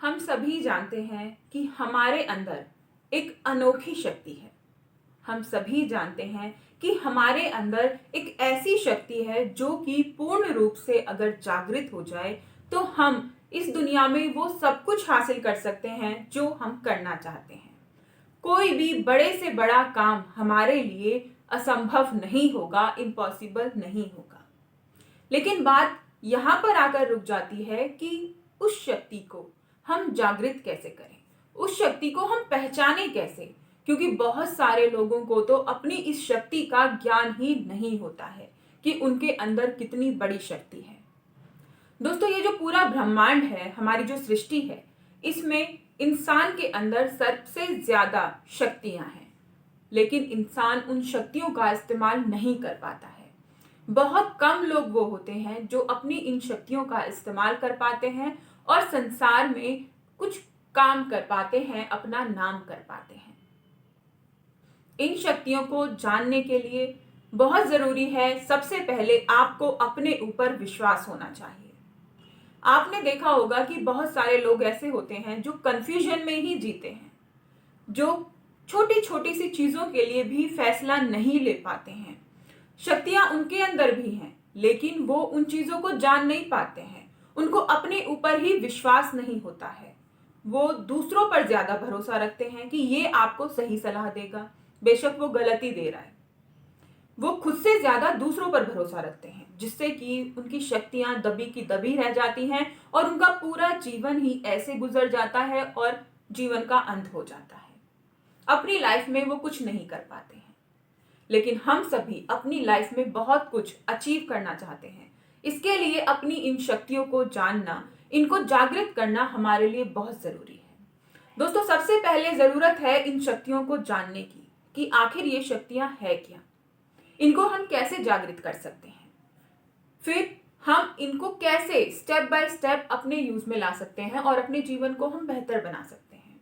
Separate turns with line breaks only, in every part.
हम सभी जानते हैं कि हमारे अंदर एक अनोखी शक्ति है। हम सभी जानते हैं कि हमारे अंदर एक ऐसी शक्ति है जो कि पूर्ण रूप से अगर जागृत हो जाए तो हम इस दुनिया में वो सब कुछ हासिल कर सकते हैं जो हम करना चाहते हैं। कोई भी बड़े से बड़ा काम हमारे लिए असंभव नहीं होगा, इम्पॉसिबल नहीं होगा। लेकिन बात यहाँ पर आकर रुक जाती है कि उस शक्ति को हम जागृत कैसे करें, उस शक्ति को हम पहचाने कैसे, क्योंकि बहुत सारे लोगों को तो अपनी इस शक्ति का ज्ञान ही नहीं होता है कि उनके अंदर कितनी बड़ी शक्ति है। दोस्तों, ये जो पूरा ब्रह्मांड है, हमारी जो सृष्टि है, इसमें इंसान के अंदर सबसे ज्यादा शक्तियां हैं, लेकिन इंसान उन शक्तियों का इस्तेमाल नहीं कर पाता है। बहुत कम लोग वो होते हैं जो अपनी इन शक्तियों का इस्तेमाल कर पाते हैं और संसार में कुछ काम कर पाते हैं, अपना नाम कर पाते हैं। इन शक्तियों को जानने के लिए बहुत जरूरी है, सबसे पहले आपको अपने ऊपर विश्वास होना चाहिए। आपने देखा होगा कि बहुत सारे लोग ऐसे होते हैं जो कंफ्यूजन में ही जीते हैं, जो छोटी छोटी सी चीजों के लिए भी फैसला नहीं ले पाते हैं। शक्तियां उनके अंदर भी हैं, लेकिन वो उन चीजों को जान नहीं पाते हैं। उनको अपने ऊपर ही विश्वास नहीं होता है। वो दूसरों पर ज्यादा भरोसा रखते हैं कि ये आपको सही सलाह देगा, बेशक वो गलती दे रहा है। वो खुद से ज्यादा दूसरों पर भरोसा रखते हैं, जिससे कि उनकी शक्तियां दबी की दबी रह जाती हैं और उनका पूरा जीवन ही ऐसे गुजर जाता है और जीवन का अंत हो जाता है। अपनी लाइफ में वो कुछ नहीं कर पाते हैं। लेकिन हम सभी अपनी लाइफ में बहुत कुछ अचीव करना चाहते हैं। इसके लिए अपनी इन शक्तियों को जानना, इनको जागृत करना हमारे लिए बहुत जरूरी है। दोस्तों, सबसे पहले जरूरत है इन शक्तियों को जानने की कि आखिर ये शक्तियां है क्या, इनको हम कैसे जागृत कर सकते हैं, फिर हम इनको कैसे स्टेप बाय स्टेप अपने यूज में ला सकते हैं और अपने जीवन को हम बेहतर बना सकते हैं।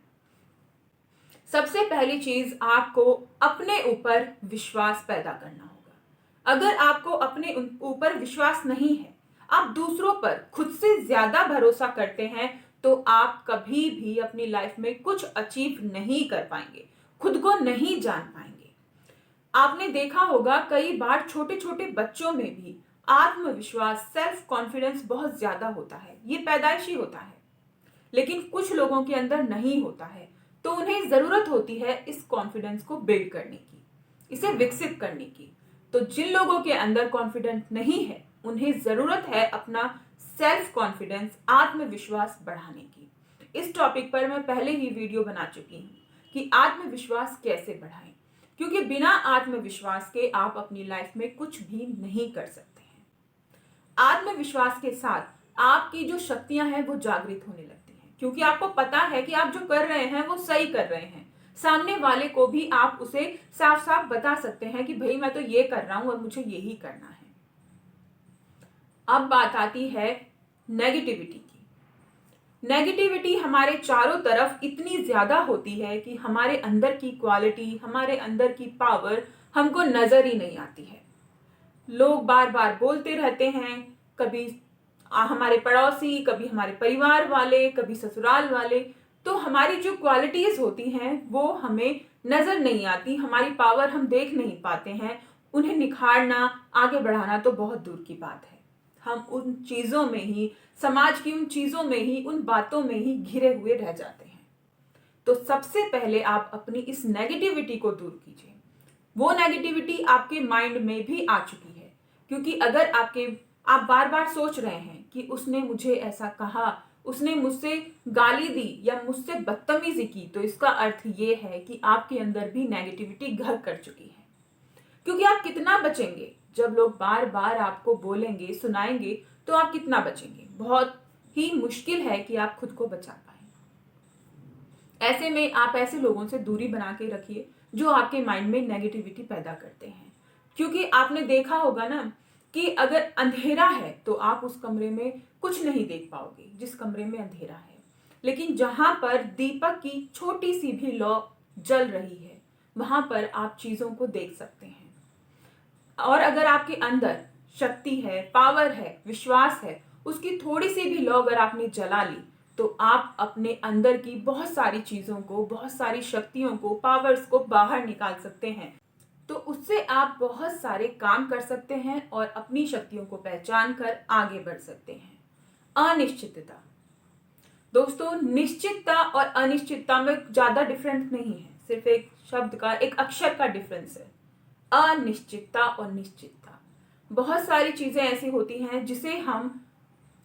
सबसे पहली चीज, आपको अपने ऊपर विश्वास पैदा करना होगा। अगर आपको अपने ऊपर विश्वास नहीं है, आप दूसरों पर खुद से ज्यादा भरोसा करते हैं, तो आप कभी भी अपनी लाइफ में कुछ अचीव नहीं कर पाएंगे, खुद को नहीं जान पाएंगे। आपने देखा होगा कई बार छोटे छोटे बच्चों में भी आत्मविश्वास, सेल्फ कॉन्फिडेंस बहुत ज्यादा होता है। ये पैदाइशी होता है, लेकिन कुछ लोगों के अंदर नहीं होता है। तो उन्हें जरूरत होती है इस कॉन्फिडेंस को बिल्ड करने की, इसे विकसित करने की। तो जिन लोगों के अंदर कॉन्फिडेंस नहीं है, उन्हें जरूरत है अपना सेल्फ कॉन्फिडेंस, आत्मविश्वास बढ़ाने की। इस टॉपिक पर मैं पहले ही वीडियो बना चुकी हूँ कि आत्मविश्वास कैसे बढ़ाएं, क्योंकि बिना आत्मविश्वास के आप अपनी लाइफ में कुछ भी नहीं कर सकते हैं। आत्मविश्वास के साथ आपकी जो शक्तियां हैं वो जागृत होने लगती हैं, क्योंकि आपको पता है कि आप जो कर रहे हैं वो सही कर रहे हैं। सामने वाले को भी आप उसे साफ साफ बता सकते हैं कि भाई मैं तो ये कर रहा हूं और मुझे यही करना है। अब बात आती है नेगेटिविटी की। नेगेटिविटी हमारे चारों तरफ इतनी ज्यादा होती है कि हमारे अंदर की क्वालिटी, हमारे अंदर की पावर हमको नजर ही नहीं आती है। लोग बार बार बोलते रहते हैं, कभी हमारे पड़ोसी, कभी हमारे परिवार वाले, कभी ससुराल वाले। तो हमारी जो क्वालिटीज होती हैं वो हमें नजर नहीं आती, हमारी पावर हम देख नहीं पाते हैं। उन्हें निखारना, आगे बढ़ाना तो बहुत दूर की बात है। हम उन चीजों में ही, समाज की उन चीजों में ही, उन बातों में ही घिरे हुए रह जाते हैं। तो सबसे पहले आप अपनी इस नेगेटिविटी को दूर कीजिए। वो नेगेटिविटी आपके माइंड में भी आ चुकी है, क्योंकि अगर आप बार बार सोच रहे हैं कि उसने मुझे ऐसा कहा, उसने मुझसे गाली दी या मुझसे बदतमीजी की, तो इसका अर्थ ये है कि आपके अंदर भी नेगेटिविटी घर कर चुकी है। क्योंकि आप कितना बचेंगे जब लोग बार बार आपको बोलेंगे, सुनाएंगे, तो आप कितना बचेंगे? बहुत ही मुश्किल है कि आप खुद को बचा पाए। ऐसे में आप ऐसे लोगों से दूरी बना के रखिए जो आपके माइंड में नेगेटिविटी पैदा करते हैं। क्योंकि आपने देखा होगा ना कि अगर अंधेरा है तो आप उस कमरे में कुछ नहीं देख पाओगे, जिस कमरे में अंधेरा है। लेकिन जहां पर दीपक की छोटी सी भी लौ जल रही है, वहां पर आप चीजों को देख सकते हैं। और अगर आपके अंदर शक्ति है, पावर है, विश्वास है, उसकी थोड़ी सी भी लौ अगर आपने जला ली, तो आप अपने अंदर की बहुत सारी चीज़ों को, बहुत सारी शक्तियों को, पावर्स को बाहर निकाल सकते हैं। तो उससे आप बहुत सारे काम कर सकते हैं और अपनी शक्तियों को पहचान कर आगे बढ़ सकते हैं। अनिश्चितता। दोस्तों, निश्चितता और अनिश्चितता में ज़्यादा डिफरेंस नहीं है, सिर्फ एक शब्द का, एक अक्षर का डिफरेंस है। अनिश्चितता और निश्चितता। बहुत सारी चीज़ें ऐसी होती हैं जिसे हम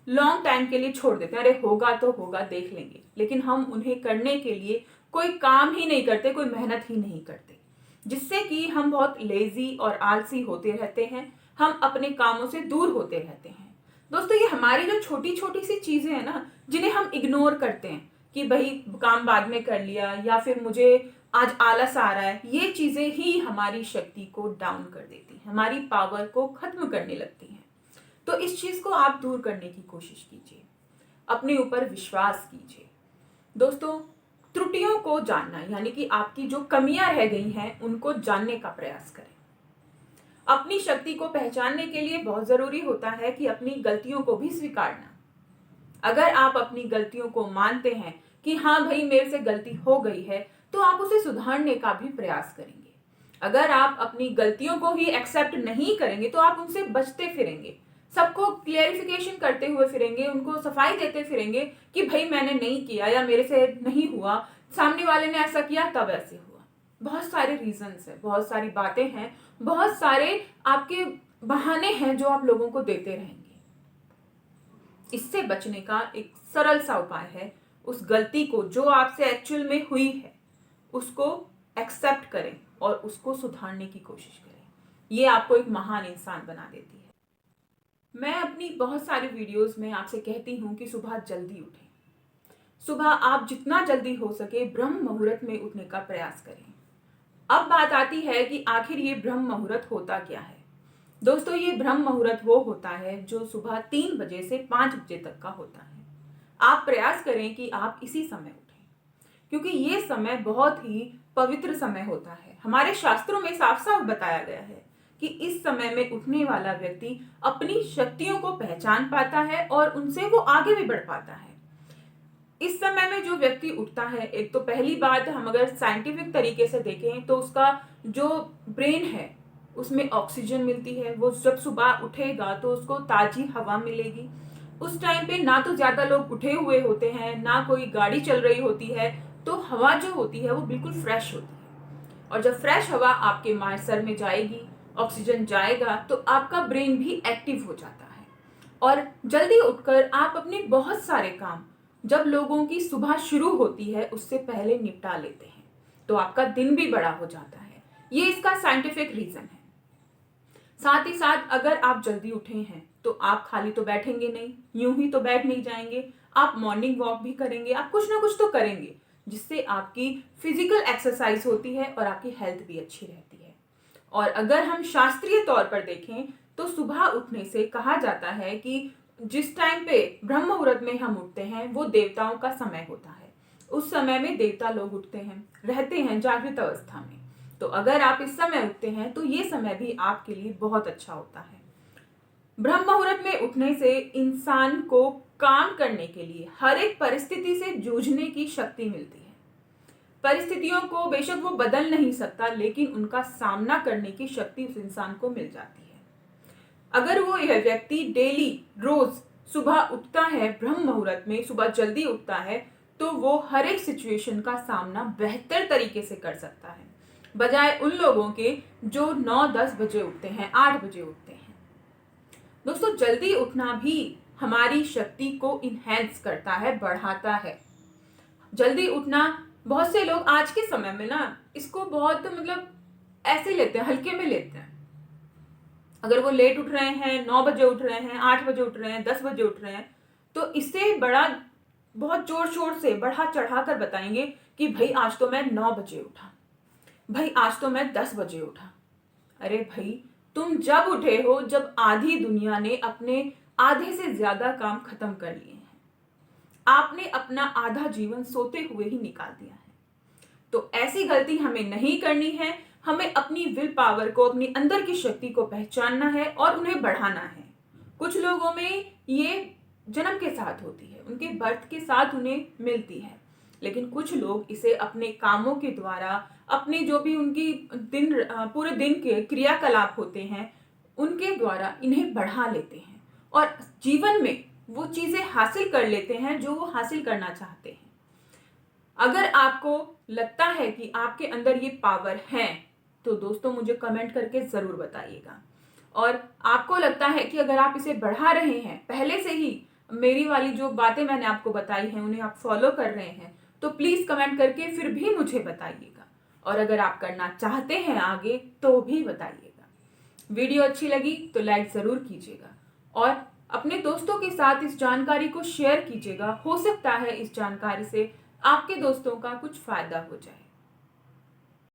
लॉन्ग टाइम के लिए छोड़ देते हैं, अरे होगा तो होगा, देख लेंगे, लेकिन हम उन्हें करने के लिए कोई काम ही नहीं करते, कोई मेहनत ही नहीं करते, जिससे कि हम बहुत लेजी और आलसी होते रहते हैं, हम अपने कामों से दूर होते रहते हैं। दोस्तों, ये हमारी जो छोटी छोटी सी चीजें हैं ना, जिन्हें हम इग्नोर करते हैं कि भाई काम बाद में कर लिया, या फिर मुझे आज आलस आ रहा है, ये चीजें ही हमारी शक्ति को डाउन कर देती हैं, हमारी पावर को खत्म करने लगती हैं। तो इस चीज को आप दूर करने की कोशिश कीजिए, अपने ऊपर विश्वास कीजिए। दोस्तों, त्रुटियों को जानना, यानी कि आपकी जो कमियां रह गई हैं उनको जानने का प्रयास करें। अपनी शक्ति को पहचानने के लिए बहुत जरूरी होता है कि अपनी गलतियों को भी स्वीकारना। अगर आप अपनी गलतियों को मानते हैं कि हाँ भाई मेरे से गलती हो गई है, तो आप उसे सुधारने का भी प्रयास करेंगे। अगर आप अपनी गलतियों को ही एक्सेप्ट नहीं करेंगे तो आप उनसे बचते फिरेंगे, सबको क्लियरिफिकेशन करते हुए फिरेंगे, उनको सफाई देते फिरेंगे कि भाई मैंने नहीं किया या मेरे से नहीं हुआ, सामने वाले ने ऐसा किया तब ऐसे हुआ। बहुत सारे रीजंस है, बहुत सारी बातें हैं, बहुत सारे आपके बहाने हैं जो आप लोगों को देते रहेंगे। इससे बचने का एक सरल सा उपाय है, उस गलती को जो आपसे एक्चुअल में हुई है उसको एक्सेप्ट करें और उसको सुधारने की कोशिश करें। ये आपको एक महान इंसान बना देती है। मैं अपनी बहुत सारी वीडियोस में आपसे कहती हूँ कि सुबह जल्दी उठें। सुबह आप जितना जल्दी हो सके ब्रह्म मुहूर्त में उठने का प्रयास करें। अब बात आती है कि आखिर ये ब्रह्म मुहूर्त होता क्या है। दोस्तों, ये ब्रह्म मुहूर्त वो होता है जो सुबह 3 बजे से 5 बजे तक का होता है। आप प्रयास करें कि आप इसी समय उठें, क्योंकि ये समय बहुत ही पवित्र समय होता है। हमारे शास्त्रों में साफ साफ बताया गया है कि इस समय में उठने वाला व्यक्ति अपनी शक्तियों को पहचान पाता है और उनसे वो आगे भी बढ़ पाता है। इस समय में जो व्यक्ति उठता है, एक तो पहली बात, हम अगर साइंटिफिक तरीके से देखें तो उसका जो ब्रेन है उसमें ऑक्सीजन मिलती है। वो जब सुबह उठेगा तो उसको ताजी हवा मिलेगी। उस टाइम पे ना तो ज्यादा लोग उठे हुए होते हैं, ना कोई गाड़ी चल रही होती है, तो हवा जो होती है वो बिल्कुल फ्रेश होती है। और जब फ्रेश हवा आपके सर में जाएगी, ऑक्सीजन जाएगा, तो आपका ब्रेन भी एक्टिव हो जाता है और जल्दी उठकर आप अपने बहुत सारे काम, जब लोगों की सुबह शुरू होती है उससे पहले निपटा लेते हैं, तो आपका दिन भी बड़ा हो जाता है। ये इसका साइंटिफिक रीजन है। साथ ही साथ अगर आप जल्दी उठे हैं तो आप खाली तो बैठेंगे नहीं, यूं ही तो बैठ नहीं जाएंगे, आप मॉर्निंग वॉक भी करेंगे, आप कुछ ना कुछ तो करेंगे, जिससे आपकी फिजिकल एक्सरसाइज होती है और आपकी हेल्थ भी अच्छी रहती है। और अगर हम शास्त्रीय तौर पर देखें तो सुबह उठने से कहा जाता है कि जिस टाइम पे ब्रह्म मुहूर्त में हम उठते हैं वो देवताओं का समय होता है। उस समय में देवता लोग उठते हैं, रहते हैं जागृत अवस्था में। तो अगर आप इस समय उठते हैं तो ये समय भी आपके लिए बहुत अच्छा होता है। ब्रह्म मुहूर्त में उठने से इंसान को काम करने के लिए, हर एक परिस्थिति से जूझने की शक्ति मिलती है। परिस्थितियों को बेशक वो बदल नहीं सकता, लेकिन उनका सामना करने की शक्ति उस इंसान को मिल जाती है। अगर वो यह व्यक्ति डेली रोज सुबह उठता है, ब्रह्म मुहूर्त में सुबह जल्दी उठता है, तो वो हर एक सिचुएशन का सामना बेहतर तरीके से कर सकता है, बजाय उन लोगों के जो 9-10 बजे उठते हैं, 8 बजे उठते हैं। दोस्तों, जल्दी उठना भी हमारी शक्ति को इनहेंस करता है, बढ़ाता है। जल्दी उठना, बहुत से लोग आज के समय में ना इसको बहुत ऐसे लेते हैं, हल्के में लेते हैं। अगर वो लेट उठ रहे हैं, 9 बजे उठ रहे हैं, 8 बजे उठ रहे हैं, 10 बजे उठ रहे हैं, तो इससे बड़ा बहुत जोर शोर से बढ़ा चढ़ा कर बताएंगे कि भाई आज तो मैं 9 बजे उठा, भाई आज तो मैं 10 बजे उठा। अरे भाई, तुम जब उठे हो जब आधी दुनिया ने अपने आधे से ज्यादा काम खत्म कर लिए हैं। आपने अपना आधा जीवन सोते हुए ही निकाल दिया है। तो ऐसी गलती हमें नहीं करनी है। हमें अपनी विल पावर को, अपनी अंदर की शक्ति को पहचानना है और उन्हें बढ़ाना है। कुछ लोगों में ये जन्म के साथ होती है, उनके बर्थ के साथ उन्हें मिलती है। लेकिन कुछ लोग इसे अपने कामों के द्वारा, अपने जो भी उनकी पूरे दिन के क्रियाकलाप होते हैं, उनके द्वारा इन्हें बढ़ा लेते हैं और जीवन में वो चीज़ें हासिल कर लेते हैं जो वो हासिल करना चाहते हैं। अगर आपको लगता है कि आपके अंदर ये पावर है, तो दोस्तों मुझे कमेंट करके ज़रूर बताइएगा। और आपको लगता है कि अगर आप इसे बढ़ा रहे हैं, पहले से ही मेरी वाली जो बातें मैंने आपको बताई हैं उन्हें आप फॉलो कर रहे हैं, तो प्लीज़ कमेंट करके फिर भी मुझे बताइएगा। और अगर आप करना चाहते हैं आगे, तो भी बताइएगा। वीडियो अच्छी लगी तो लाइक ज़रूर कीजिएगा और अपने दोस्तों के साथ इस जानकारी को शेयर कीजिएगा। हो सकता है इस जानकारी से आपके दोस्तों का कुछ फ़ायदा हो जाए।